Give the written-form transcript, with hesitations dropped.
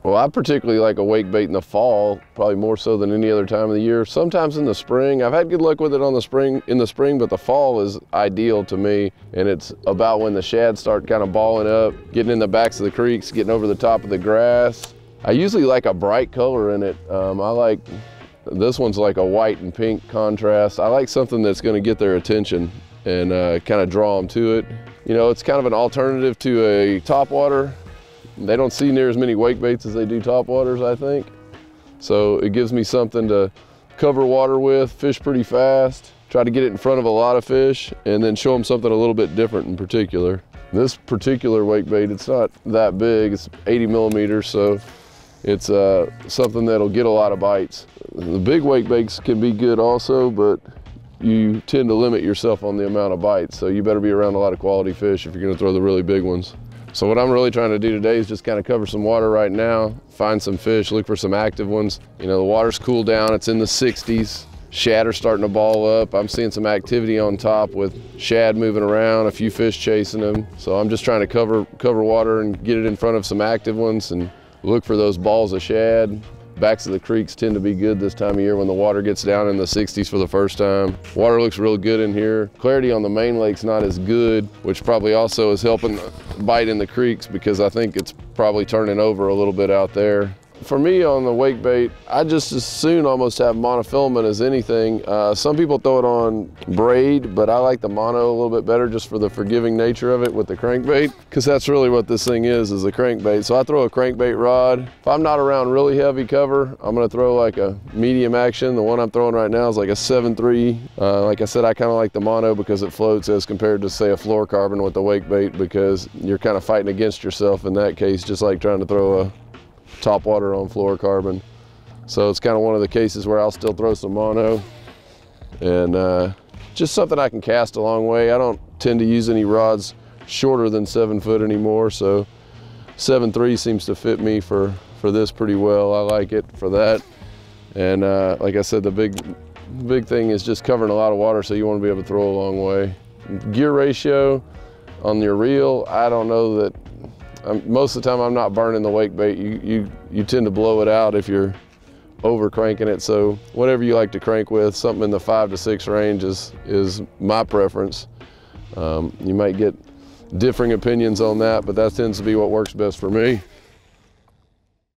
Well, I particularly like a wake bait in the fall, probably more so than any other time of the year. Sometimes in the spring, I've had good luck with it in the spring, but the fall is ideal to me. And it's about when the shad start kind of balling up, getting in the backs of the creeks, getting over the top of the grass. I usually like a bright color in it. This one's like a white and pink contrast. I like something that's gonna get their attention and kind of draw them to it. You know, it's kind of an alternative to a topwater. They don't see near as many wake baits as they do topwaters, I think. So it gives me something to cover water with, fish pretty fast, try to get it in front of a lot of fish, and then show them something a little bit different in particular. This particular wake bait, it's not that big, it's 80 millimeters, so it's something that'll get a lot of bites. The big wake baits can be good also, but you tend to limit yourself on the amount of bites, so you better be around a lot of quality fish if you're gonna throw the really big ones. So what I'm really trying to do today is just kind of cover some water right now, find some fish, look for some active ones. You know, the water's cooled down, it's in the 60s. Shad are starting to ball up. I'm seeing some activity on top with shad moving around, a few fish chasing them. So I'm just trying to cover water and get it in front of some active ones and look for those balls of shad. Backs of the creeks tend to be good this time of year when the water gets down in the 60s for the first time. Water looks real good in here. Clarity on the main lake's not as good, which probably also is helping the bite in the creeks because I think it's probably turning over a little bit out there. For me on the wake bait, I just as soon almost have monofilament as anything. Some people throw it on braid, but I like the mono a little bit better just for the forgiving nature of it with the crankbait, because that's really what this thing is a crankbait. So I throw a crankbait rod. If I'm not around really heavy cover, I'm gonna throw like a medium action. The one I'm throwing right now is like a 7.3. Like I said, I kind of like the mono because it floats as compared to say a fluorocarbon with the wake bait, because you're kind of fighting against yourself in that case, just like trying to throw a topwater on fluorocarbon. So it's kind of one of the cases where I'll still throw some mono and just something I can cast a long way. I don't tend to use any rods shorter than 7 foot anymore, so 7.3 seems to fit me for this pretty well. I like it for that. And like I said, the big thing is just covering a lot of water, so you want to be able to throw a long way. Gear ratio on your reel, I don't know that. Most of the time I'm not burning the wake bait. You tend to blow it out if you're over cranking it. So whatever you like to crank with, something in the 5 to 6 range is my preference. You might get differing opinions on that, but that tends to be what works best for me.